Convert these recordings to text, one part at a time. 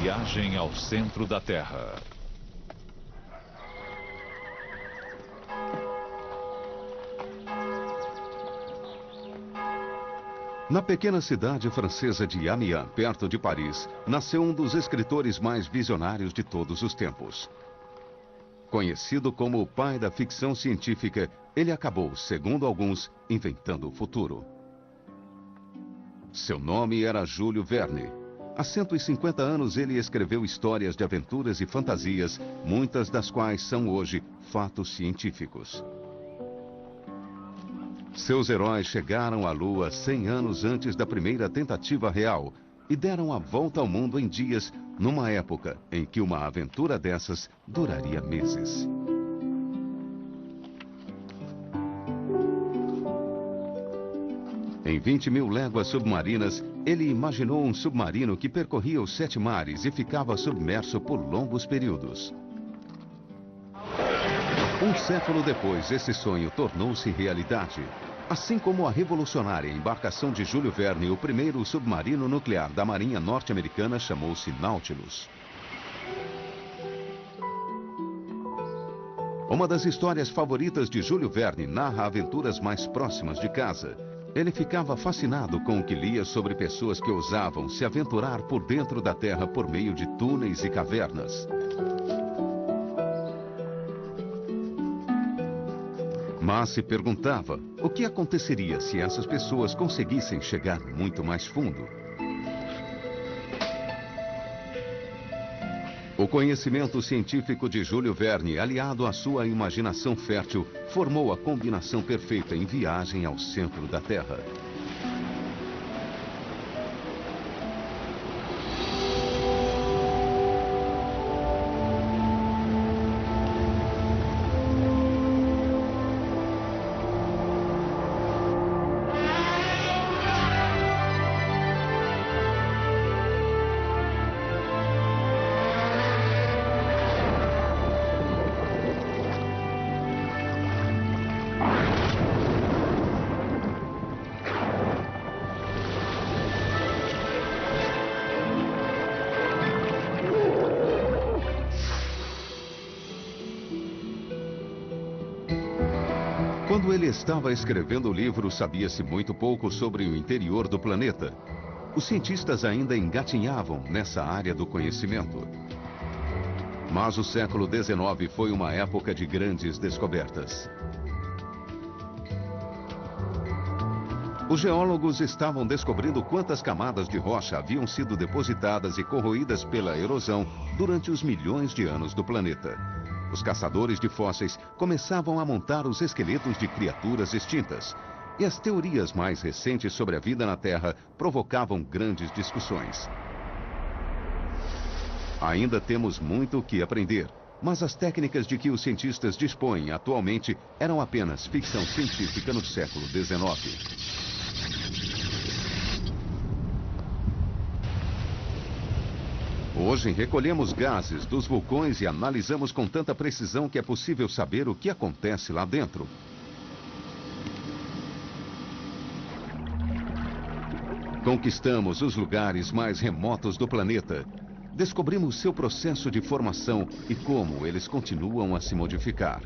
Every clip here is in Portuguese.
Viagem ao centro da Terra. Na pequena cidade francesa de Amiens, perto de Paris, nasceu um dos escritores mais visionários de todos os tempos. Conhecido como o pai da ficção científica, ele acabou, segundo alguns, inventando o futuro. Seu nome era Júlio Verne. Há 150 anos ele escreveu histórias de aventuras e fantasias, muitas das quais são hoje fatos científicos. Seus heróis chegaram à Lua 100 anos antes da primeira tentativa real e deram a volta ao mundo em dias, numa época em que uma aventura dessas duraria meses. Em 20.000 léguas submarinas, ele imaginou um submarino que percorria os 7 mares e ficava submerso por longos períodos. Um século depois, esse sonho tornou-se realidade. Assim como a revolucionária embarcação de Júlio Verne, o primeiro submarino nuclear da Marinha Norte-Americana chamou-se Nautilus. Uma das histórias favoritas de Júlio Verne narra aventuras mais próximas de casa. Ele ficava fascinado com o que lia sobre pessoas que ousavam se aventurar por dentro da Terra por meio de túneis e cavernas. Mas se perguntava o que aconteceria se essas pessoas conseguissem chegar muito mais fundo. O conhecimento científico de Júlio Verne, aliado à sua imaginação fértil, formou a combinação perfeita em Viagem ao Centro da Terra. Quando ele estava escrevendo o livro, sabia-se muito pouco sobre o interior do planeta. Os cientistas ainda engatinhavam nessa área do conhecimento. Mas o século XIX foi uma época de grandes descobertas. Os geólogos estavam descobrindo quantas camadas de rocha haviam sido depositadas e corroídas pela erosão durante os milhões de anos do planeta. Os caçadores de fósseis começavam a montar os esqueletos de criaturas extintas. E as teorias mais recentes sobre a vida na Terra provocavam grandes discussões. Ainda temos muito o que aprender, mas as técnicas de que os cientistas dispõem atualmente eram apenas ficção científica no século XIX. Hoje recolhemos gases dos vulcões e analisamos com tanta precisão que é possível saber o que acontece lá dentro. Conquistamos os lugares mais remotos do planeta. Descobrimos seu processo de formação e como eles continuam a se modificar.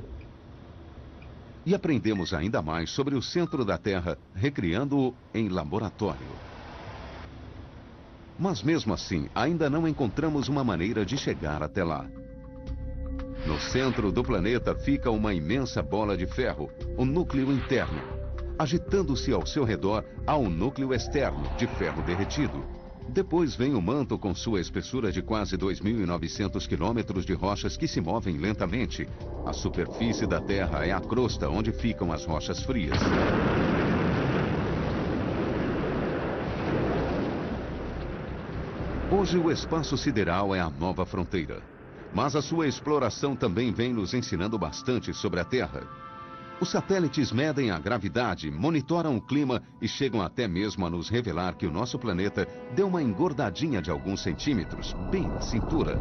E aprendemos ainda mais sobre o centro da Terra, recriando-o em laboratório. Mas mesmo assim, ainda não encontramos uma maneira de chegar até lá. No centro do planeta fica uma imensa bola de ferro, o núcleo interno. Agitando-se ao seu redor, há um núcleo externo, de ferro derretido. Depois vem o manto com sua espessura de quase 2.900 quilômetros de rochas que se movem lentamente. A superfície da Terra é a crosta onde ficam as rochas frias. Hoje o espaço sideral é a nova fronteira. Mas a sua exploração também vem nos ensinando bastante sobre a Terra. Os satélites medem a gravidade, monitoram o clima e chegam até mesmo a nos revelar que o nosso planeta deu uma engordadinha de alguns centímetros, bem na cintura.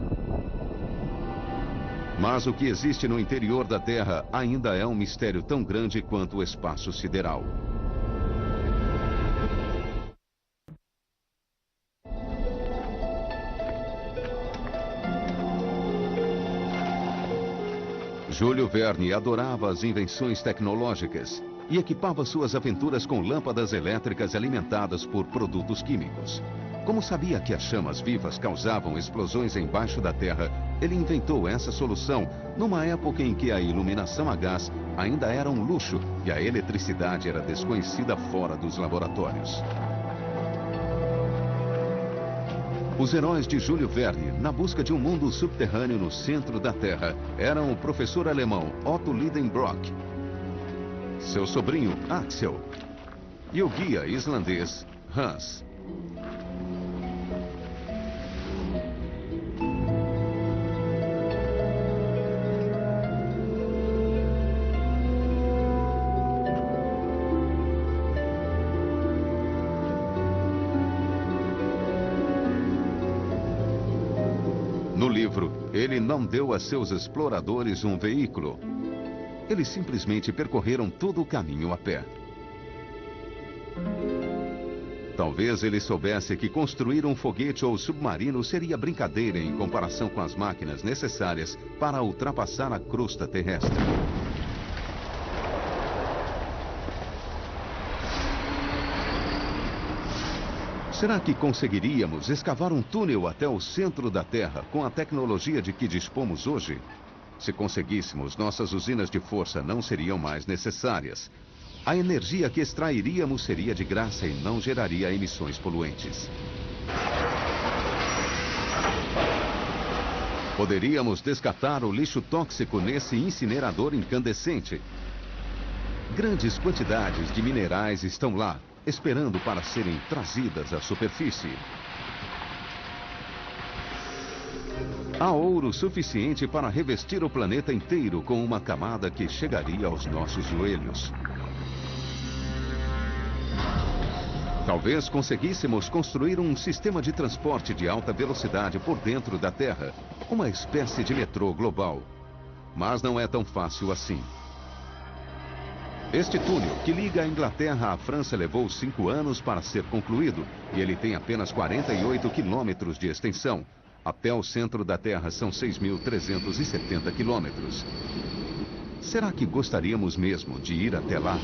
Mas o que existe no interior da Terra ainda é um mistério tão grande quanto o espaço sideral. Júlio Verne adorava as invenções tecnológicas e equipava suas aventuras com lâmpadas elétricas alimentadas por produtos químicos. Como sabia que as chamas vivas causavam explosões embaixo da Terra, ele inventou essa solução numa época em que a iluminação a gás ainda era um luxo e a eletricidade era desconhecida fora dos laboratórios. Os heróis de Júlio Verne, na busca de um mundo subterrâneo no centro da Terra, eram o professor alemão Otto Lidenbrock, seu sobrinho Axel e o guia islandês Hans. No livro, ele não deu a seus exploradores um veículo. Eles simplesmente percorreram todo o caminho a pé. Talvez ele soubesse que construir um foguete ou submarino seria brincadeira em comparação com as máquinas necessárias para ultrapassar a crosta terrestre. Será que conseguiríamos escavar um túnel até o centro da Terra com a tecnologia de que dispomos hoje? Se conseguíssemos, nossas usinas de força não seriam mais necessárias. A energia que extrairíamos seria de graça e não geraria emissões poluentes. Poderíamos descartar o lixo tóxico nesse incinerador incandescente. Grandes quantidades de minerais estão lá, esperando para serem trazidas à superfície. Há ouro suficiente para revestir o planeta inteiro com uma camada que chegaria aos nossos joelhos. Talvez conseguíssemos construir um sistema de transporte de alta velocidade por dentro da Terra, uma espécie de metrô global. Mas não é tão fácil assim. Este túnel, que liga a Inglaterra à França, levou 5 anos para ser concluído e ele tem apenas 48 quilômetros de extensão. Até o centro da Terra são 6.370 quilômetros. Será que gostaríamos mesmo de ir até lá?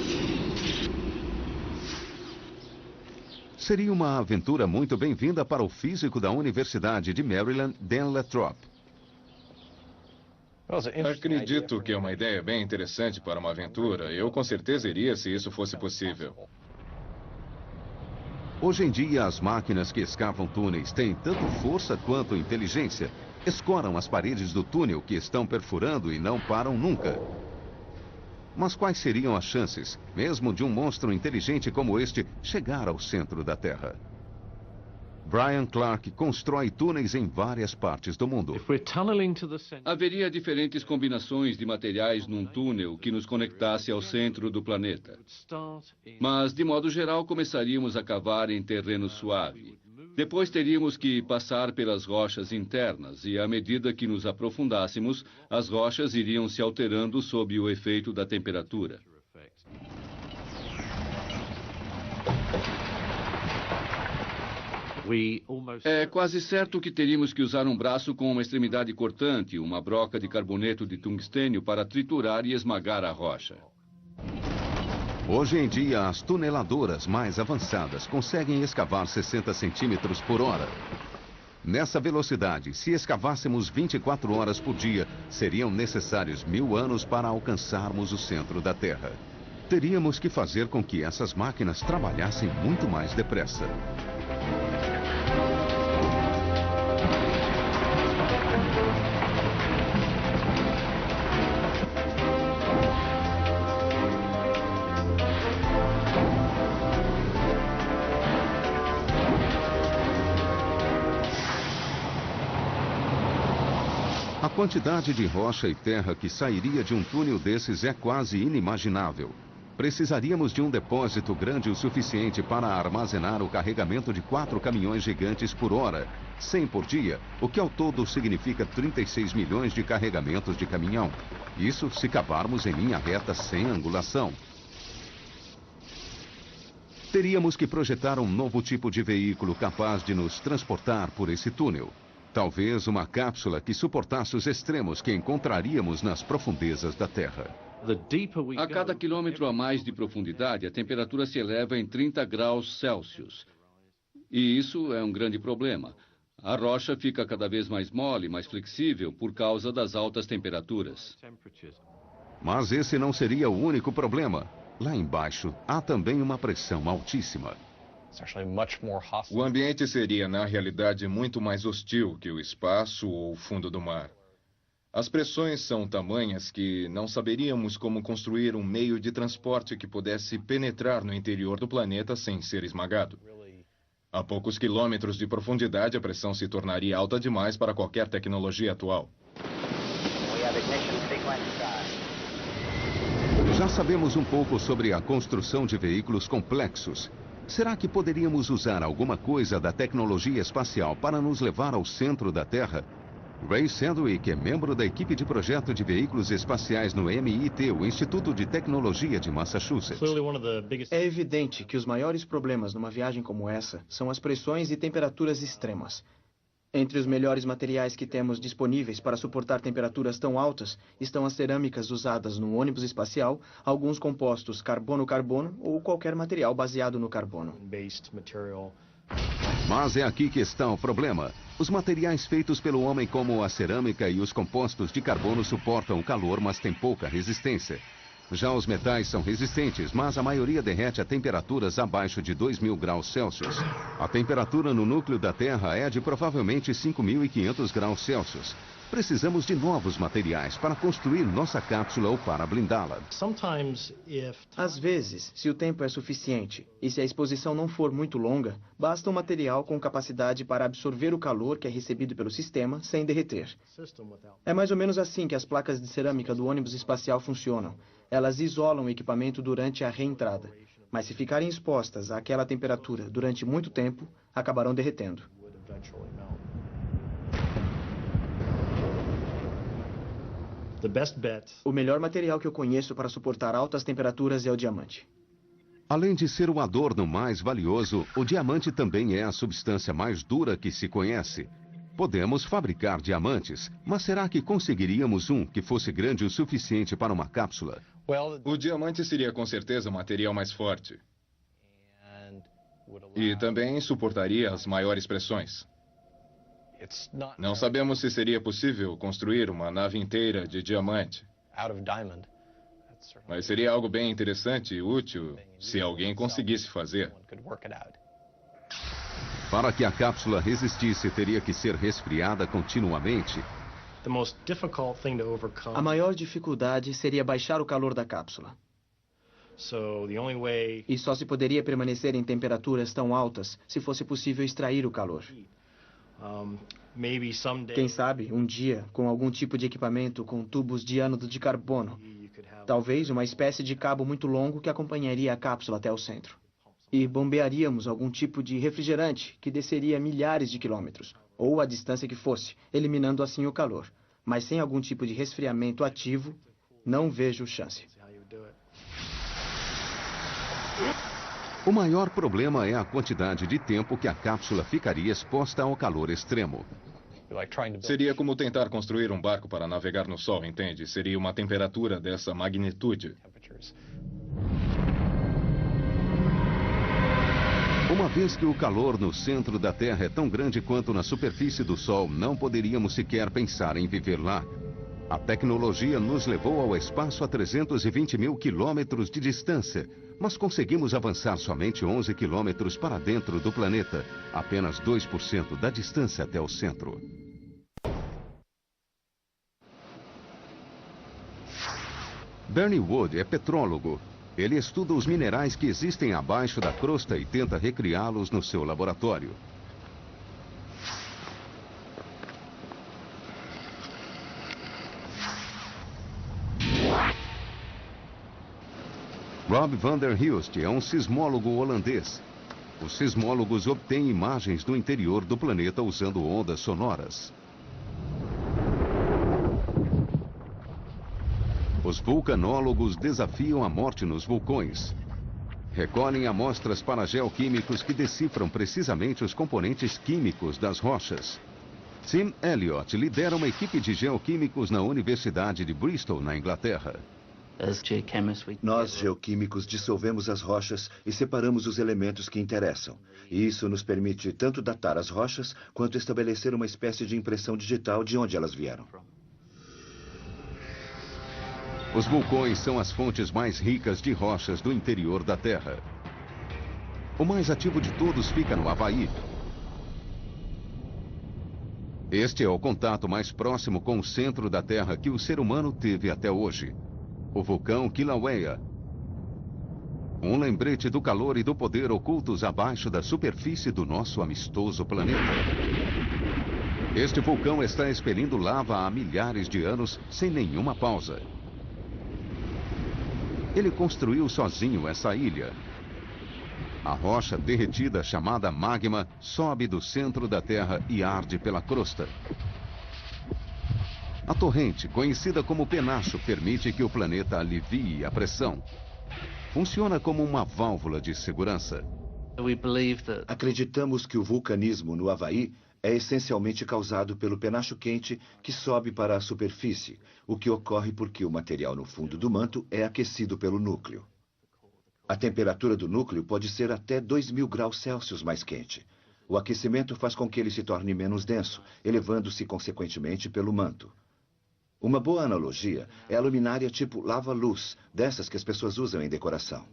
Seria uma aventura muito bem-vinda para o físico da Universidade de Maryland, Dan Lathrop. Acredito que é uma ideia bem interessante para uma aventura. Eu com certeza iria se isso fosse possível. Hoje em dia, as máquinas que escavam túneis têm tanto força quanto inteligência. Escoram as paredes do túnel que estão perfurando e não param nunca. Mas quais seriam as chances, mesmo de um monstro inteligente como este, chegar ao centro da Terra? Brian Clark constrói túneis em várias partes do mundo. Haveria diferentes combinações de materiais num túnel que nos conectasse ao centro do planeta. Mas, de modo geral, começaríamos a cavar em terreno suave. Depois teríamos que passar pelas rochas internas e, à medida que nos aprofundássemos, as rochas iriam se alterando sob o efeito da temperatura. É quase certo que teríamos que usar um braço com uma extremidade cortante, uma broca de carboneto de tungstênio para triturar e esmagar a rocha. Hoje em dia, as tuneladoras mais avançadas conseguem escavar 60 centímetros por hora. Nessa velocidade, se escavássemos 24 horas por dia, seriam necessários 1000 anos para alcançarmos o centro da Terra. Teríamos que fazer com que essas máquinas trabalhassem muito mais depressa. A quantidade de rocha e terra que sairia de um túnel desses é quase inimaginável. Precisaríamos de um depósito grande o suficiente para armazenar o carregamento de 4 caminhões gigantes por hora, 100 por dia, o que ao todo significa 36 milhões de carregamentos de caminhão. Isso se cavarmos em linha reta sem angulação. Teríamos que projetar um novo tipo de veículo capaz de nos transportar por esse túnel. Talvez uma cápsula que suportasse os extremos que encontraríamos nas profundezas da Terra. A cada quilômetro a mais de profundidade, a temperatura se eleva em 30 graus Celsius. E isso é um grande problema. A rocha fica cada vez mais mole, mais flexível, por causa das altas temperaturas. Mas esse não seria o único problema. Lá embaixo, há também uma pressão altíssima. O ambiente seria, na realidade, muito mais hostil que o espaço ou o fundo do mar. As pressões são tamanhas que não saberíamos como construir um meio de transporte que pudesse penetrar no interior do planeta sem ser esmagado. A poucos quilômetros de profundidade, a pressão se tornaria alta demais para qualquer tecnologia atual. Já sabemos um pouco sobre a construção de veículos complexos. Será que poderíamos usar alguma coisa da tecnologia espacial para nos levar ao centro da Terra? Ray Sedgwick é membro da equipe de projeto de veículos espaciais no MIT, o Instituto de Tecnologia de Massachusetts. É evidente que os maiores problemas numa viagem como essa são as pressões e temperaturas extremas. Entre os melhores materiais que temos disponíveis para suportar temperaturas tão altas estão as cerâmicas usadas no ônibus espacial, alguns compostos carbono-carbono ou qualquer material baseado no carbono. Mas é aqui que está o problema. Os materiais feitos pelo homem, como a cerâmica e os compostos de carbono, suportam o calor, mas têm pouca resistência. Já os metais são resistentes, mas a maioria derrete a temperaturas abaixo de 2.000 graus Celsius. A temperatura no núcleo da Terra é de provavelmente 5.500 graus Celsius. Precisamos de novos materiais para construir nossa cápsula ou para blindá-la. Às vezes, se o tempo é suficiente e se a exposição não for muito longa, basta um material com capacidade para absorver o calor que é recebido pelo sistema sem derreter. É mais ou menos assim que as placas de cerâmica do ônibus espacial funcionam. Elas isolam o equipamento durante a reentrada, mas se ficarem expostas àquela temperatura durante muito tempo, acabarão derretendo. O melhor material que eu conheço para suportar altas temperaturas é o diamante. Além de ser o adorno mais valioso, o diamante também é a substância mais dura que se conhece. Podemos fabricar diamantes, mas será que conseguiríamos um que fosse grande o suficiente para uma cápsula? O diamante seria com certeza o material mais forte. E também suportaria as maiores pressões. Não sabemos se seria possível construir uma nave inteira de diamante. Mas seria algo bem interessante e útil se alguém conseguisse fazer. Para que a cápsula resistisse, teria que ser resfriada continuamente. A maior dificuldade seria baixar o calor da cápsula. E só se poderia permanecer em temperaturas tão altas se fosse possível extrair o calor. Quem sabe, um dia, com algum tipo de equipamento com tubos de ânodo de carbono. Talvez uma espécie de cabo muito longo que acompanharia a cápsula até o centro. E bombearíamos algum tipo de refrigerante que desceria milhares de quilômetros, ou a distância que fosse, eliminando assim o calor. Mas sem algum tipo de resfriamento ativo, não vejo chance. O maior problema é a quantidade de tempo que a cápsula ficaria exposta ao calor extremo. Seria como tentar construir um barco para navegar no Sol, entende? Seria uma temperatura dessa magnitude. Uma vez que o calor no centro da Terra é tão grande quanto na superfície do Sol, não poderíamos sequer pensar em viver lá. A tecnologia nos levou ao espaço a 320 mil quilômetros de distância, mas conseguimos avançar somente 11 quilômetros para dentro do planeta, apenas 2% da distância até o centro. Bernie Wood é petrólogo. Ele estuda os minerais que existem abaixo da crosta e tenta recriá-los no seu laboratório. Rob van der Hilst é um sismólogo holandês. Os sismólogos obtêm imagens do interior do planeta usando ondas sonoras. Os vulcanólogos desafiam a morte nos vulcões. Recolhem amostras para geoquímicos que decifram precisamente os componentes químicos das rochas. Tim Elliott lidera uma equipe de geoquímicos na Universidade de Bristol, na Inglaterra. Nós, geoquímicos, dissolvemos as rochas e separamos os elementos que interessam. E isso nos permite tanto datar as rochas, quanto estabelecer uma espécie de impressão digital de onde elas vieram. Os vulcões são as fontes mais ricas de rochas do interior da Terra. O mais ativo de todos fica no Havaí. Este é o contato mais próximo com o centro da Terra que o ser humano teve até hoje. O vulcão Kilauea. Um lembrete do calor e do poder ocultos abaixo da superfície do nosso amistoso planeta. Este vulcão está expelindo lava há milhares de anos sem nenhuma pausa. Ele construiu sozinho essa ilha. A rocha derretida chamada magma sobe do centro da Terra e arde pela crosta. A torrente, conhecida como penacho, permite que o planeta alivie a pressão. Funciona como uma válvula de segurança. Acreditamos que o vulcanismo no Havaí é essencialmente causado pelo penacho quente que sobe para a superfície, o que ocorre porque o material no fundo do manto é aquecido pelo núcleo. A temperatura do núcleo pode ser até 2.000 graus Celsius mais quente. O aquecimento faz com que ele se torne menos denso, elevando-se consequentemente pelo manto. Uma boa analogia é a luminária tipo lava-luz, dessas que as pessoas usam em decoração.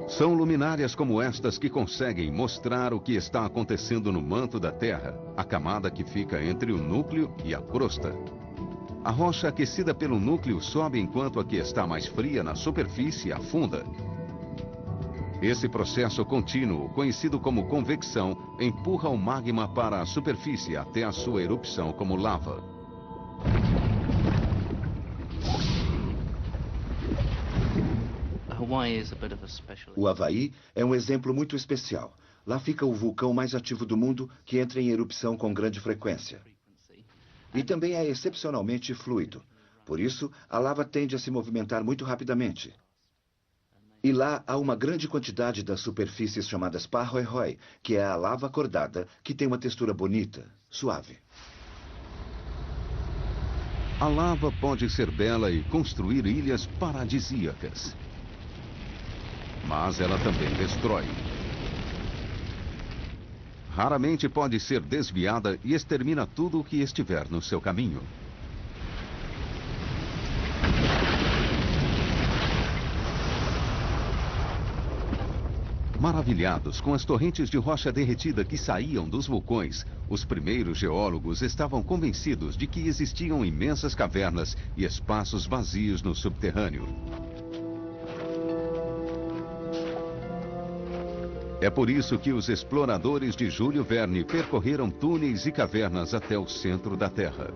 São luminárias como estas que conseguem mostrar o que está acontecendo no manto da Terra, a camada que fica entre o núcleo e a crosta. A rocha aquecida pelo núcleo sobe enquanto a que está mais fria na superfície afunda. Esse processo contínuo, conhecido como convecção, empurra o magma para a superfície até a sua erupção como lava. O Havaí é um exemplo muito especial. Lá fica o vulcão mais ativo do mundo, que entra em erupção com grande frequência. E também é excepcionalmente fluido. Por isso, a lava tende a se movimentar muito rapidamente. E lá há uma grande quantidade das superfícies chamadas Pahoehoe, que é a lava acordada, que tem uma textura bonita, suave. A lava pode ser bela e construir ilhas paradisíacas. Mas ela também destrói. Raramente pode ser desviada e extermina tudo o que estiver no seu caminho. Maravilhados com as torrentes de rocha derretida que saíam dos vulcões, os primeiros geólogos estavam convencidos de que existiam imensas cavernas e espaços vazios no subterrâneo. É por isso que os exploradores de Júlio Verne percorreram túneis e cavernas até o centro da Terra.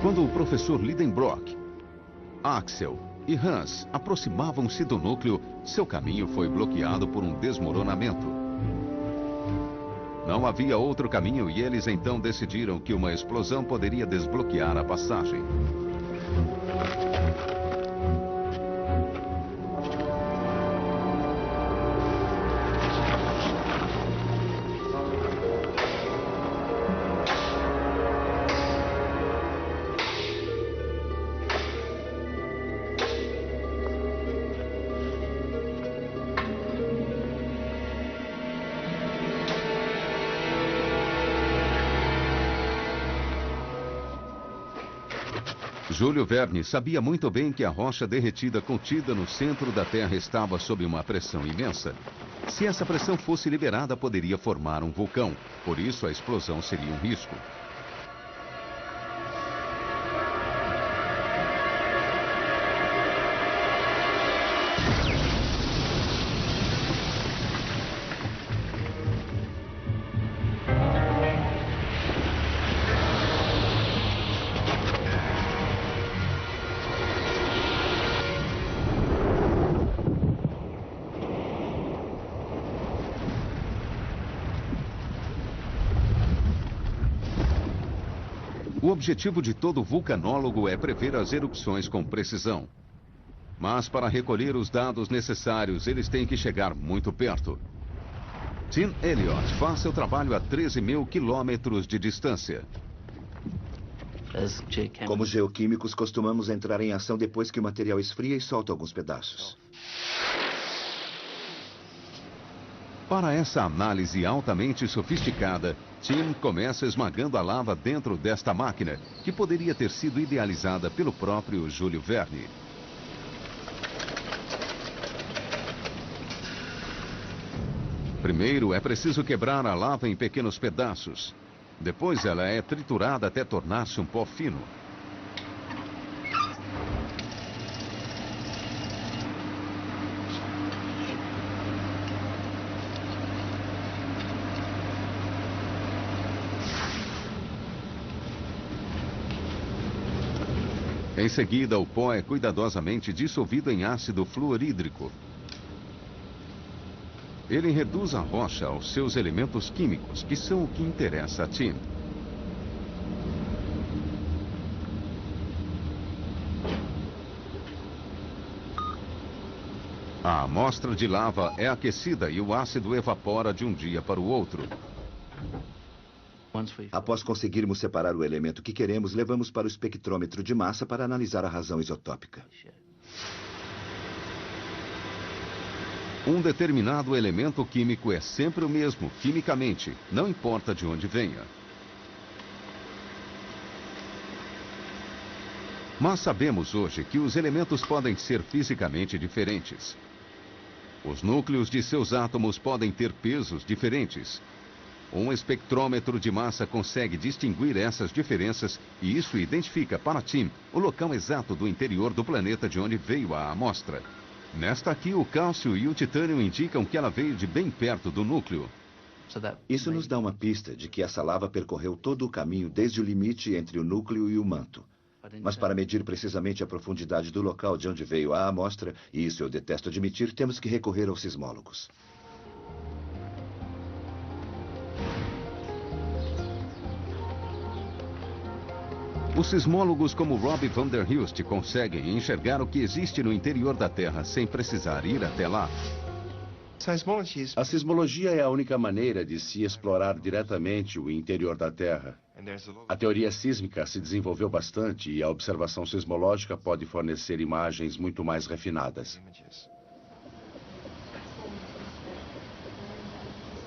Quando o professor Lidenbrock, Axel e Hans aproximavam-se do núcleo, seu caminho foi bloqueado por um desmoronamento. Não havia outro caminho e eles então decidiram que uma explosão poderia desbloquear a passagem. Júlio Verne sabia muito bem que a rocha derretida contida no centro da Terra estava sob uma pressão imensa. Se essa pressão fosse liberada, poderia formar um vulcão. Por isso, a explosão seria um risco. O objetivo de todo vulcanólogo é prever as erupções com precisão. Mas para recolher os dados necessários, eles têm que chegar muito perto. Tim Elliott faz seu trabalho a 13 mil quilômetros de distância. Como geoquímicos, costumamos entrar em ação depois que o material esfria e solta alguns pedaços. Para essa análise altamente sofisticada, Tim começa esmagando a lava dentro desta máquina, que poderia ter sido idealizada pelo próprio Júlio Verne. Primeiro, é preciso quebrar a lava em pequenos pedaços. Depois, ela é triturada até tornar-se um pó fino. Em seguida, o pó é cuidadosamente dissolvido em ácido fluorídrico. Ele reduz a rocha aos seus elementos químicos, que são o que interessa a Tim. A amostra de lava é aquecida e o ácido evapora de um dia para o outro. Após conseguirmos separar o elemento que queremos, levamos para o espectrômetro de massa para analisar a razão isotópica. Um determinado elemento químico é sempre o mesmo, quimicamente, não importa de onde venha. Mas sabemos hoje que os elementos podem ser fisicamente diferentes. Os núcleos de seus átomos podem ter pesos diferentes. Um espectrômetro de massa consegue distinguir essas diferenças e isso identifica para Tim o local exato do interior do planeta de onde veio a amostra. Nesta aqui, o cálcio e o titânio indicam que ela veio de bem perto do núcleo. Isso nos dá uma pista de que essa lava percorreu todo o caminho desde o limite entre o núcleo e o manto. Mas para medir precisamente a profundidade do local de onde veio a amostra, e isso eu detesto admitir, temos que recorrer aos sismólogos. Os sismólogos como Rob van der Hulst conseguem enxergar o que existe no interior da Terra sem precisar ir até lá. A sismologia é a única maneira de se explorar diretamente o interior da Terra. A teoria sísmica se desenvolveu bastante e a observação sismológica pode fornecer imagens muito mais refinadas.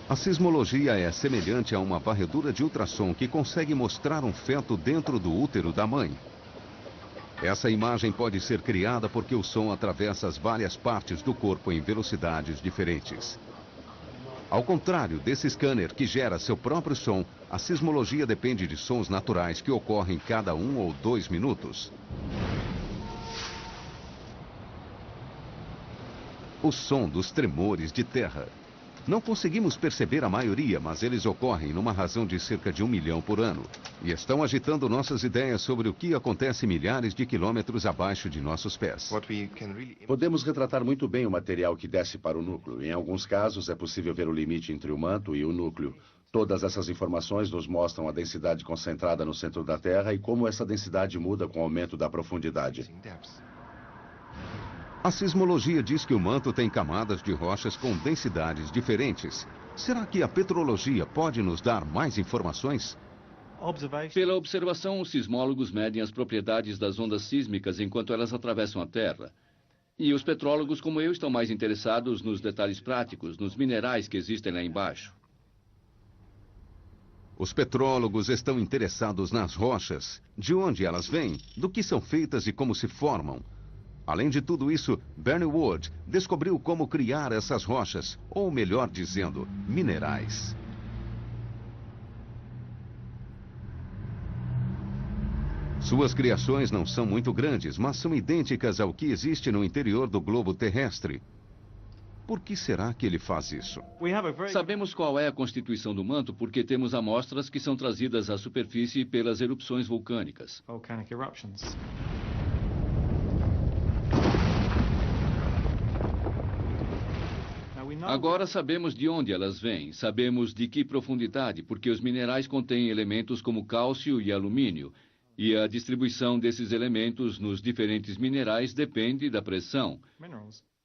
A sismologia é semelhante a uma varredura de ultrassom que consegue mostrar um feto dentro do útero da mãe. Essa imagem pode ser criada porque o som atravessa as várias partes do corpo em velocidades diferentes. Ao contrário desse scanner que gera seu próprio som, a sismologia depende de sons naturais que ocorrem cada 1 ou 2 minutos. O som dos tremores de terra. Não conseguimos perceber a maioria, mas eles ocorrem numa razão de cerca de 1 milhão por ano. E estão agitando nossas ideias sobre o que acontece milhares de quilômetros abaixo de nossos pés. Podemos retratar muito bem o material que desce para o núcleo. Em alguns casos, é possível ver o limite entre o manto e o núcleo. Todas essas informações nos mostram a densidade concentrada no centro da Terra e como essa densidade muda com o aumento da profundidade. A sismologia diz que o manto tem camadas de rochas com densidades diferentes. Será que a petrologia pode nos dar mais informações? Pela observação, os sismólogos medem as propriedades das ondas sísmicas enquanto elas atravessam a Terra. E os petrólogos, como eu, estão mais interessados nos detalhes práticos, nos minerais que existem lá embaixo. Os petrólogos estão interessados nas rochas, de onde elas vêm, do que são feitas e como se formam. Além de tudo isso, Bernie Wood descobriu como criar essas rochas, ou melhor dizendo, minerais. Suas criações não são muito grandes, mas são idênticas ao que existe no interior do globo terrestre. Por que será que ele faz isso? Sabemos qual é a constituição do manto porque temos amostras que são trazidas à superfície pelas erupções vulcânicas. Agora sabemos de onde elas vêm, sabemos de que profundidade, porque os minerais contêm elementos como cálcio e alumínio, E a distribuição desses elementos nos diferentes minerais depende da pressão.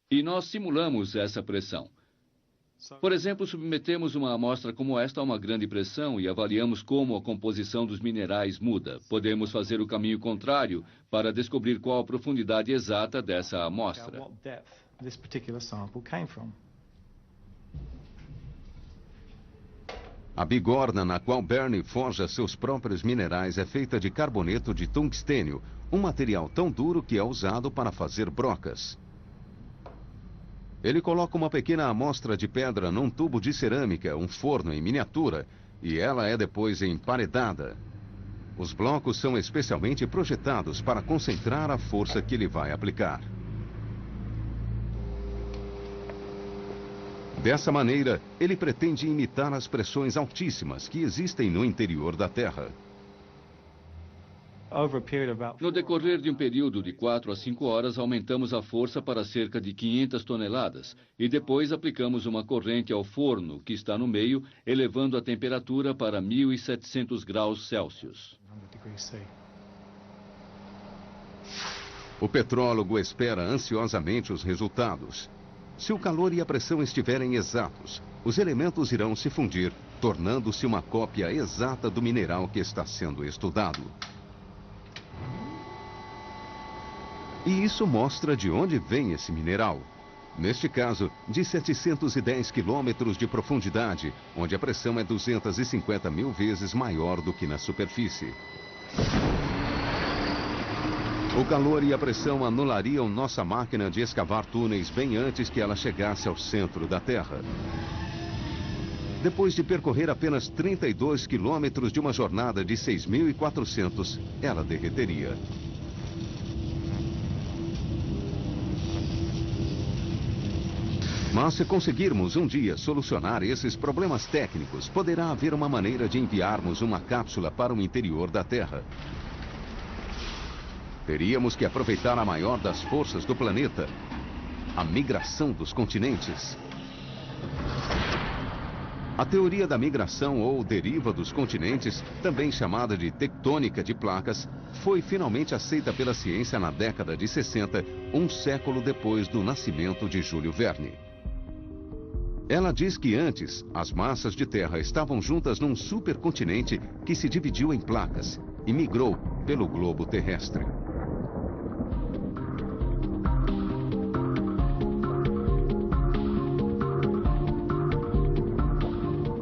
E nós simulamos essa pressão. Por exemplo, submetemos uma amostra como esta a uma grande pressão e avaliamos como a composição dos minerais muda. Podemos fazer o caminho contrário para descobrir qual a profundidade exata dessa amostra. A bigorna na qual Bernie forja seus próprios minerais é feita de carboneto de tungstênio, um material tão duro que é usado para fazer brocas. Ele coloca uma pequena amostra de pedra num tubo de cerâmica, um forno em miniatura, e ela é depois emparedada. Os blocos são especialmente projetados para concentrar a força que ele vai aplicar. Dessa maneira, ele pretende imitar as pressões altíssimas que existem no interior da Terra. No decorrer de um período de 4 a 5 horas, aumentamos a força para cerca de 500 toneladas e depois aplicamos uma corrente ao forno que está no meio, elevando a temperatura para 1.700 graus Celsius. O petrólogo espera ansiosamente os resultados. Se o calor e a pressão estiverem exatos, os elementos irão se fundir, tornando-se uma cópia exata do mineral que está sendo estudado. E isso mostra de onde vem esse mineral. Neste caso, de 710 quilômetros de profundidade, onde a pressão é 250 mil vezes maior do que na superfície. O calor e a pressão anulariam nossa máquina de escavar túneis bem antes que ela chegasse ao centro da Terra. Depois de percorrer apenas 32 quilômetros de uma jornada de 6.400, ela derreteria. Mas se conseguirmos um dia solucionar esses problemas técnicos, poderá haver uma maneira de enviarmos uma cápsula para o interior da Terra. Teríamos que aproveitar a maior das forças do planeta, a migração dos continentes. A teoria da migração ou deriva dos continentes, também chamada de tectônica de placas, foi finalmente aceita pela ciência na década de 60, um século depois do nascimento de Júlio Verne. Ela diz que antes, as massas de terra estavam juntas num supercontinente que se dividiu em placas e migrou pelo globo terrestre.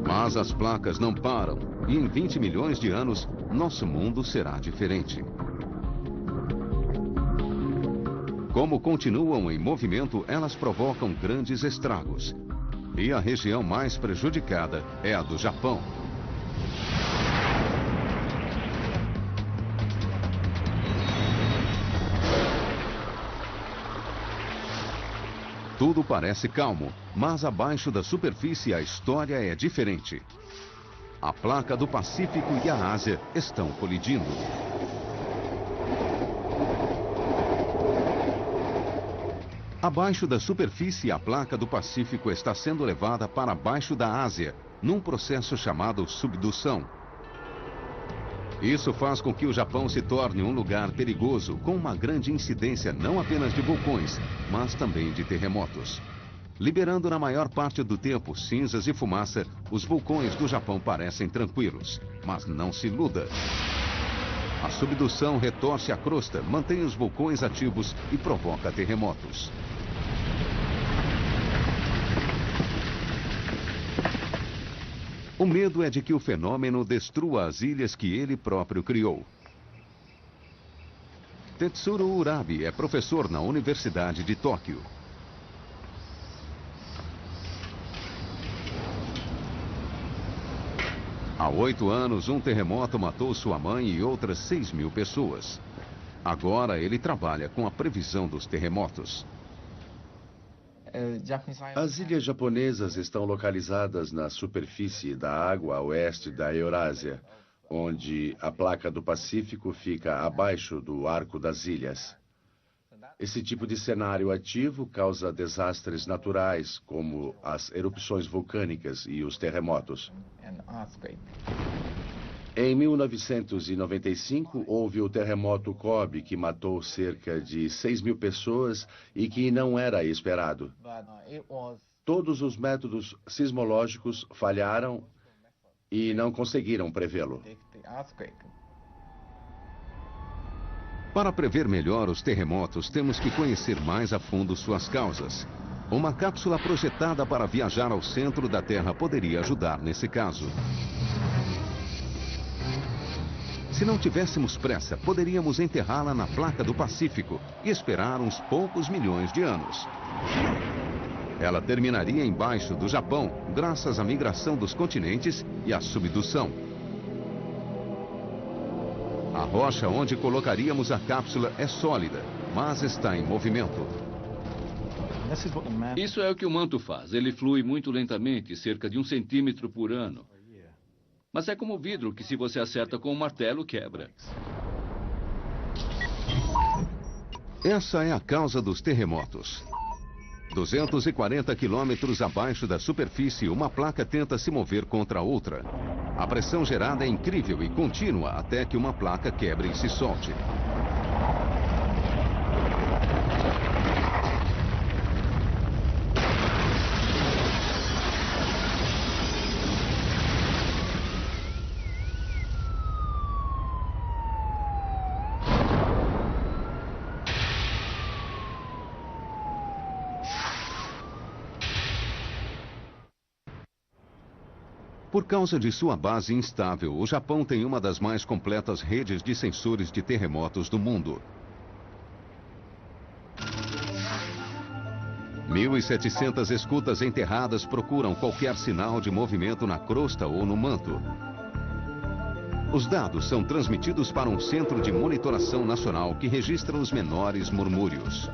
Mas as placas não param e em 20 milhões de anos, nosso mundo será diferente. Como continuam em movimento, elas provocam grandes estragos. E a região mais prejudicada é a do Japão. Tudo parece calmo, mas abaixo da superfície a história é diferente. A placa do Pacífico e a Ásia estão colidindo. Abaixo da superfície, a placa do Pacífico está sendo levada para baixo da Ásia, num processo chamado subdução. Isso faz com que o Japão se torne um lugar perigoso, com uma grande incidência não apenas de vulcões, mas também de terremotos. Liberando na maior parte do tempo cinzas e fumaça, os vulcões do Japão parecem tranquilos, mas não se iluda. A subdução retorce a crosta, mantém os vulcões ativos e provoca terremotos. O medo é de que o fenômeno destrua as ilhas que ele próprio criou. Tetsuro Urabe é professor na Universidade de Tóquio. Há 8 anos, um terremoto matou sua mãe e outras 6.000 pessoas. Agora ele trabalha com a previsão dos terremotos. As ilhas japonesas estão localizadas na superfície da água a oeste da Eurásia, onde a placa do Pacífico fica abaixo do Arco das Ilhas. Esse tipo de cenário ativo causa desastres naturais, como as erupções vulcânicas e os terremotos. Em 1995, houve o terremoto Kobe, que matou cerca de 6.000 pessoas e que não era esperado. Todos os métodos sismológicos falharam e não conseguiram prevê-lo. Para prever melhor os terremotos, temos que conhecer mais a fundo suas causas. Uma cápsula projetada para viajar ao centro da Terra poderia ajudar nesse caso. Se não tivéssemos pressa, poderíamos enterrá-la na placa do Pacífico e esperar uns poucos milhões de anos. Ela terminaria embaixo do Japão, graças à migração dos continentes e à subdução. A rocha onde colocaríamos a cápsula é sólida, mas está em movimento. Isso é o que o manto faz. Ele flui muito lentamente, cerca de 1 centímetro por ano. Mas é como vidro que, se você acerta com um martelo, quebra. Essa é a causa dos terremotos. 240 quilômetros abaixo da superfície, uma placa tenta se mover contra a outra. A pressão gerada é incrível e contínua até que uma placa quebre e se solte. Por causa de sua base instável, o Japão tem uma das mais completas redes de sensores de terremotos do mundo. 1.700 escutas enterradas procuram qualquer sinal de movimento na crosta ou no manto. Os dados são transmitidos para um centro de monitoração nacional que registra os menores murmúrios.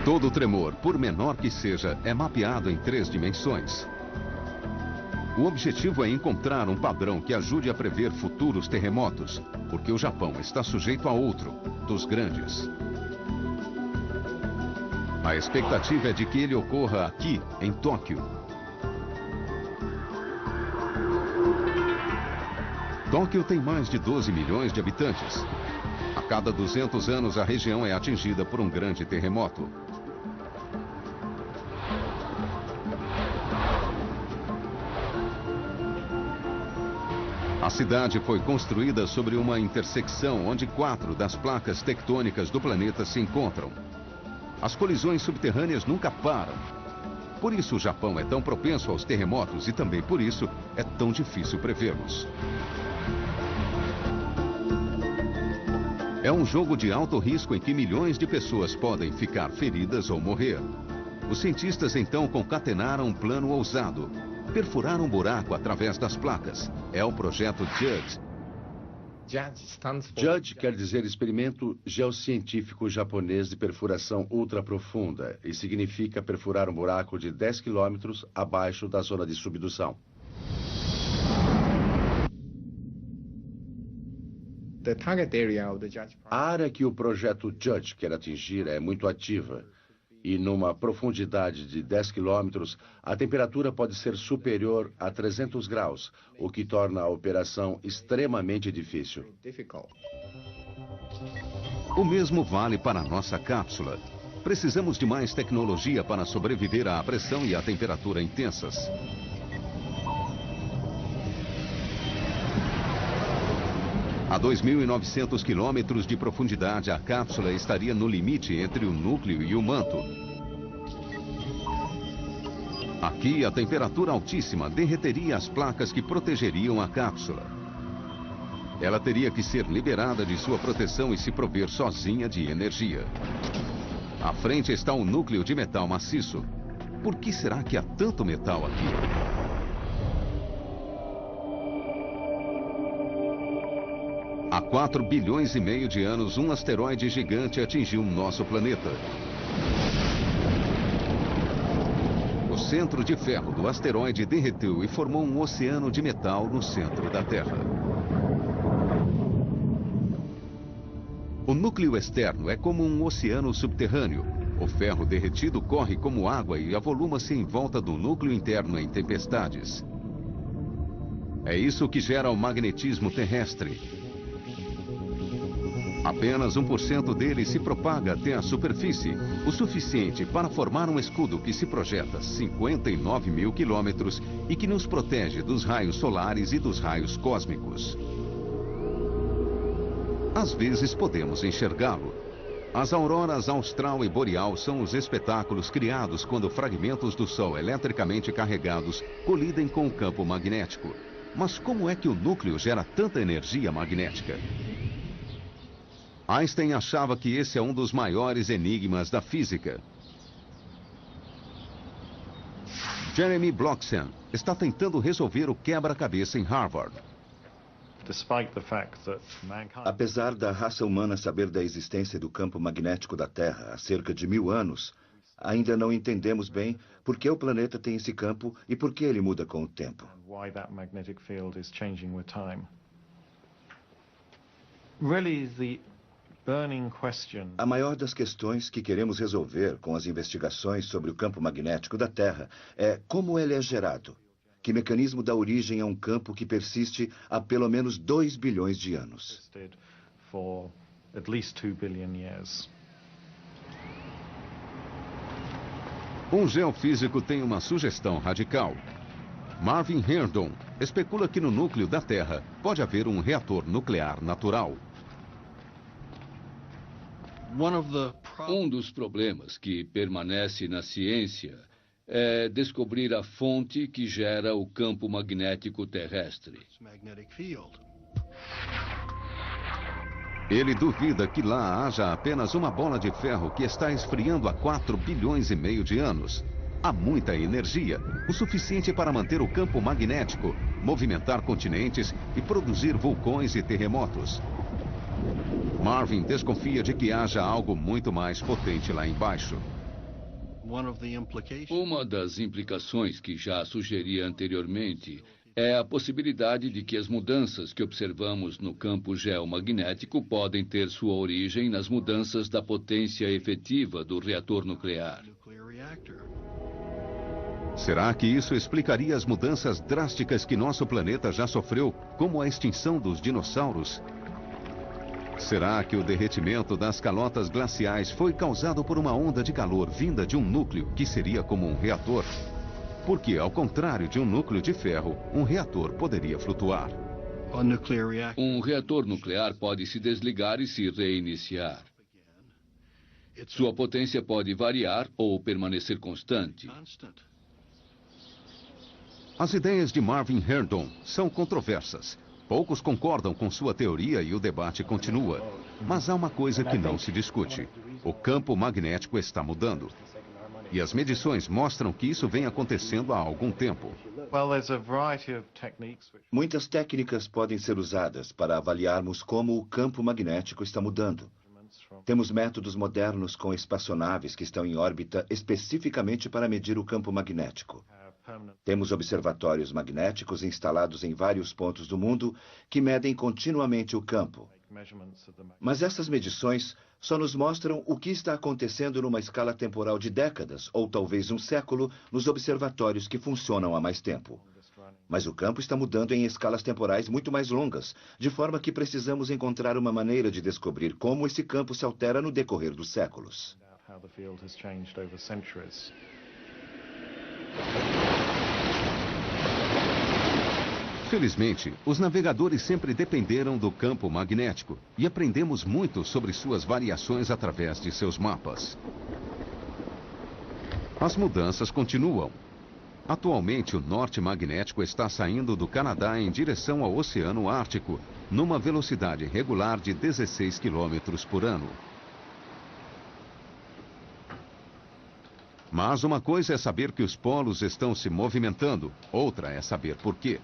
Todo tremor, por menor que seja, é mapeado em 3 dimensões. O objetivo é encontrar um padrão que ajude a prever futuros terremotos, porque o Japão está sujeito a outro, dos grandes. A expectativa é de que ele ocorra aqui, em Tóquio. Tóquio tem mais de 12 milhões de habitantes. A cada 200 anos, a região é atingida por um grande terremoto. A cidade foi construída sobre uma intersecção onde 4 das placas tectônicas do planeta se encontram. As colisões subterrâneas nunca param. Por isso o Japão é tão propenso aos terremotos e também por isso é tão difícil prevê-los. É um jogo de alto risco em que milhões de pessoas podem ficar feridas ou morrer. Os cientistas então concatenaram um plano ousado. Perfurar um buraco através das placas. É o projeto JUDGE. JUDGE quer dizer Experimento Geocientífico Japonês de Perfuração Ultraprofunda e significa perfurar um buraco de 10 quilômetros abaixo da zona de subdução. A área que o projeto JUDGE quer atingir é muito ativa. E numa profundidade de 10 quilômetros, a temperatura pode ser superior a 300 graus, o que torna a operação extremamente difícil. O mesmo vale para a nossa cápsula. Precisamos de mais tecnologia para sobreviver à pressão e à temperatura intensas. A 2.900 quilômetros de profundidade, a cápsula estaria no limite entre o núcleo e o manto. Aqui, a temperatura altíssima derreteria as placas que protegeriam a cápsula. Ela teria que ser liberada de sua proteção e se prover sozinha de energia. À frente está um núcleo de metal maciço. Por que será que há tanto metal aqui? Há 4 bilhões e meio de anos, um asteroide gigante atingiu nosso planeta. O centro de ferro do asteroide derreteu e formou um oceano de metal no centro da Terra. O núcleo externo é como um oceano subterrâneo, O ferro derretido corre como água e avoluma-se em volta do núcleo interno em tempestades. É isso que gera o magnetismo terrestre. Apenas 1% dele se propaga até a superfície, o suficiente para formar um escudo que se projeta 59 mil quilômetros e que nos protege dos raios solares e dos raios cósmicos. Às vezes podemos enxergá-lo. As auroras austral e boreal são os espetáculos criados quando fragmentos do Sol eletricamente carregados colidem com o campo magnético. Mas como é que o núcleo gera tanta energia magnética? Einstein achava que esse é um dos maiores enigmas da física. Jeremy Bloxham está tentando resolver o quebra-cabeça em Harvard. Apesar da raça humana saber da existência do campo magnético da Terra há cerca de 1000 anos, ainda não entendemos bem por que o planeta tem esse campo e por que ele muda com o tempo. A maior das questões que queremos resolver com as investigações sobre o campo magnético da Terra é como ele é gerado. Que mecanismo dá origem a um campo que persiste há pelo menos 2 bilhões de anos? Um geofísico tem uma sugestão radical. Marvin Herndon especula que no núcleo da Terra pode haver um reator nuclear natural. Um dos problemas que permanece na ciência é descobrir a fonte que gera o campo magnético terrestre. Ele duvida que lá haja apenas uma bola de ferro que está esfriando há 4 bilhões e meio de anos. Há muita energia, o suficiente para manter o campo magnético, movimentar continentes e produzir vulcões e terremotos. Marvin desconfia de que haja algo muito mais potente lá embaixo. Uma das implicações que já sugeri anteriormente é a possibilidade de que as mudanças que observamos no campo geomagnético podem ter sua origem nas mudanças da potência efetiva do reator nuclear. Será que isso explicaria as mudanças drásticas que nosso planeta já sofreu, como a extinção dos dinossauros? Será que o derretimento das calotas glaciais foi causado por uma onda de calor vinda de um núcleo que seria como um reator? Porque, ao contrário de um núcleo de ferro, um reator poderia flutuar. Um reator nuclear pode se desligar e se reiniciar. Sua potência pode variar ou permanecer constante. As ideias de Marvin Herndon são controversas. Poucos concordam com sua teoria e o debate continua. Mas há uma coisa que não se discute. O campo magnético está mudando. E as medições mostram que isso vem acontecendo há algum tempo. Muitas técnicas podem ser usadas para avaliarmos como o campo magnético está mudando. Temos métodos modernos com espaçonaves que estão em órbita especificamente para medir o campo magnético. Temos observatórios magnéticos instalados em vários pontos do mundo que medem continuamente o campo. Mas essas medições só nos mostram o que está acontecendo numa escala temporal de décadas, ou talvez um século, nos observatórios que funcionam há mais tempo. Mas o campo está mudando em escalas temporais muito mais longas, de forma que precisamos encontrar uma maneira de descobrir como esse campo se altera no decorrer dos séculos. Felizmente, os navegadores sempre dependeram do campo magnético e aprendemos muito sobre suas variações através de seus mapas. As mudanças continuam. Atualmente, o norte magnético está saindo do Canadá em direção ao Oceano Ártico, numa velocidade regular de 16 km por ano. Mas uma coisa é saber que os polos estão se movimentando, outra é saber por quê.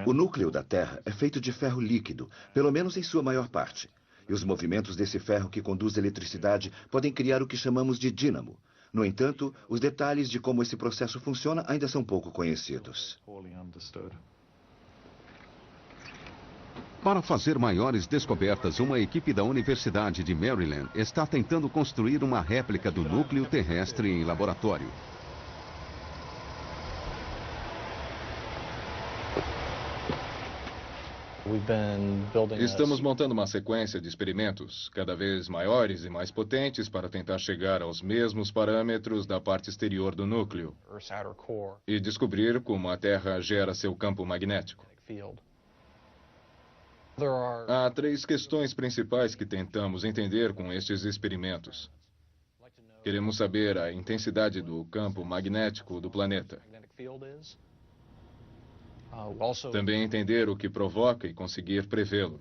O núcleo da Terra é feito de ferro líquido, pelo menos em sua maior parte. E os movimentos desse ferro que conduz eletricidade podem criar o que chamamos de dínamo. No entanto, os detalhes de como esse processo funciona ainda são pouco conhecidos. Para fazer maiores descobertas, uma equipe da Universidade de Maryland está tentando construir uma réplica do núcleo terrestre em laboratório. Estamos montando uma sequência de experimentos cada vez maiores e mais potentes para tentar chegar aos mesmos parâmetros da parte exterior do núcleo e descobrir como a Terra gera seu campo magnético. Há 3 questões principais que tentamos entender com estes experimentos. Queremos saber a intensidade do campo magnético do planeta. Também entender o que provoca e conseguir prevê-lo.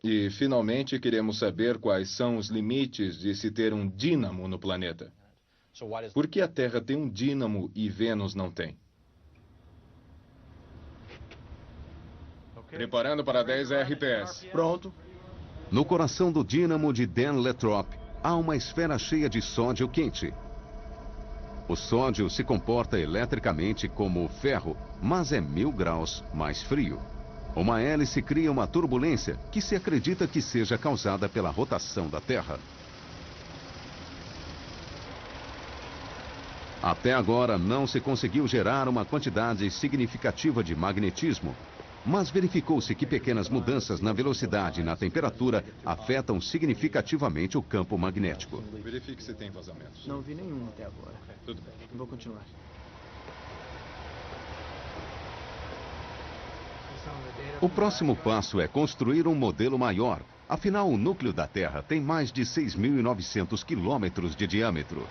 E, finalmente, queremos saber quais são os limites de se ter um dínamo no planeta. Por que a Terra tem um dínamo e Vênus não tem? Preparando para 10 RPS. Pronto. No coração do dínamo de Dan Lathrop, há uma esfera cheia de sódio quente. O sódio se comporta eletricamente como o ferro, mas é 1000 graus mais frio. Uma hélice cria uma turbulência que se acredita que seja causada pela rotação da Terra. Até agora não se conseguiu gerar uma quantidade significativa de magnetismo, mas verificou-se que pequenas mudanças na velocidade e na temperatura afetam significativamente o campo magnético. Verifique se tem vazamentos. Não vi nenhum até agora. Tudo bem. Vou continuar. O próximo passo é construir um modelo maior. Afinal, o núcleo da Terra tem mais de 6.900 quilômetros de diâmetro.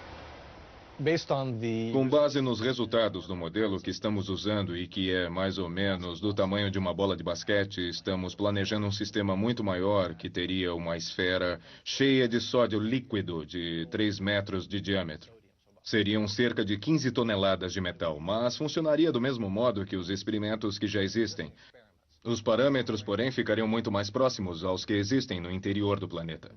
Com base nos resultados do modelo que estamos usando e que é mais ou menos do tamanho de uma bola de basquete, estamos planejando um sistema muito maior que teria uma esfera cheia de sódio líquido de 3 metros de diâmetro. Seriam cerca de 15 toneladas de metal, mas funcionaria do mesmo modo que os experimentos que já existem. Os parâmetros, porém, ficariam muito mais próximos aos que existem no interior do planeta.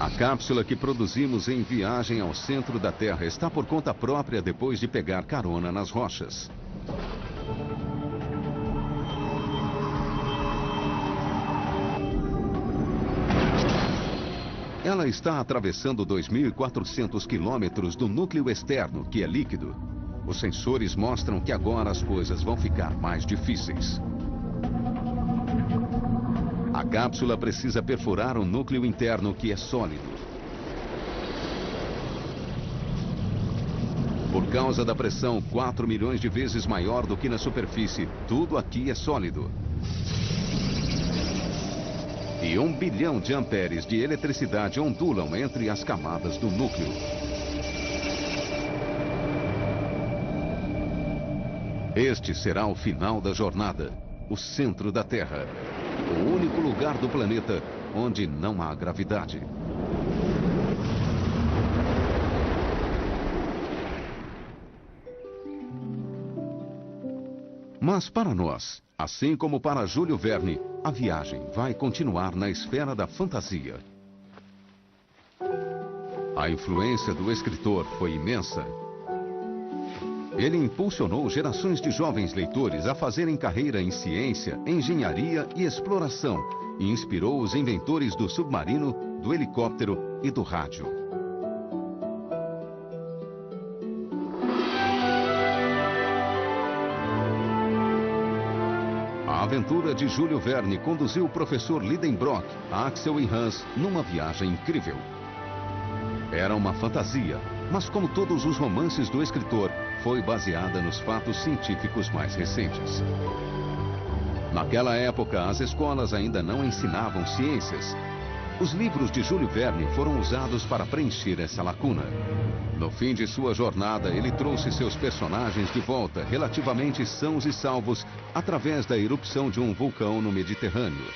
A cápsula que produzimos em viagem ao centro da Terra está por conta própria depois de pegar carona nas rochas. Ela está atravessando 2.400 quilômetros do núcleo externo, que é líquido. Os sensores mostram que agora as coisas vão ficar mais difíceis. A cápsula precisa perfurar um núcleo interno que é sólido. Por causa da pressão 4 milhões de vezes maior do que na superfície, tudo aqui é sólido. E 1 bilhão de amperes de eletricidade ondulam entre as camadas do núcleo. Este será o final da jornada, o centro da Terra. O único lugar do planeta onde não há gravidade. Mas para nós, assim como para Júlio Verne, a viagem vai continuar na esfera da fantasia. A influência do escritor foi imensa. Ele impulsionou gerações de jovens leitores a fazerem carreira em ciência, engenharia e exploração e inspirou os inventores do submarino, do helicóptero e do rádio. A aventura de Júlio Verne conduziu o professor Lidenbrock, Axel e Hans numa viagem incrível. Era uma fantasia, mas como todos os romances do escritor, foi baseada nos fatos científicos mais recentes. Naquela época, as escolas ainda não ensinavam ciências. Os livros de Júlio Verne foram usados para preencher essa lacuna. No fim de sua jornada, ele trouxe seus personagens de volta, relativamente sãos e salvos, através da erupção de um vulcão no Mediterrâneo.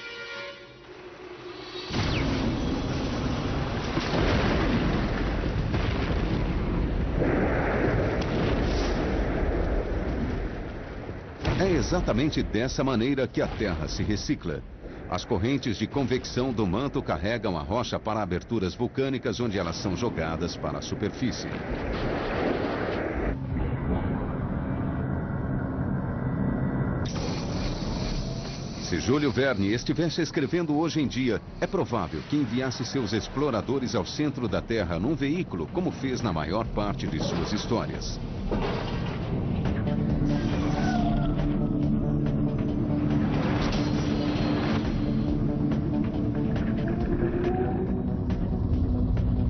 É exatamente dessa maneira que a Terra se recicla. As correntes de convecção do manto carregam a rocha para aberturas vulcânicas onde elas são jogadas para a superfície. Se Júlio Verne estivesse escrevendo hoje em dia, é provável que enviasse seus exploradores ao centro da Terra num veículo, como fez na maior parte de suas histórias.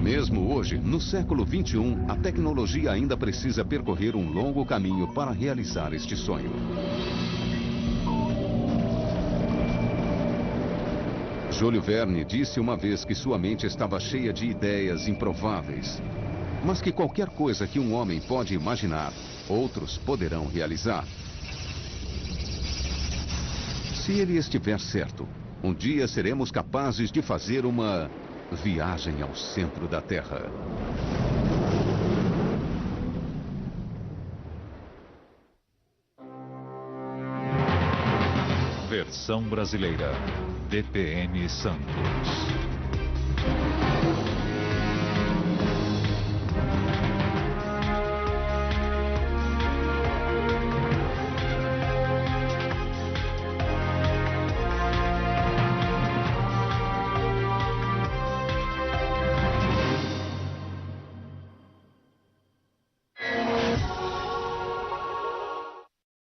Mesmo hoje, no século XXI, a tecnologia ainda precisa percorrer um longo caminho para realizar este sonho. Júlio Verne disse uma vez que sua mente estava cheia de ideias improváveis, mas que qualquer coisa que um homem pode imaginar, outros poderão realizar. Se ele estiver certo, um dia seremos capazes de fazer uma viagem ao centro da Terra. Versão brasileira. DPM Santos.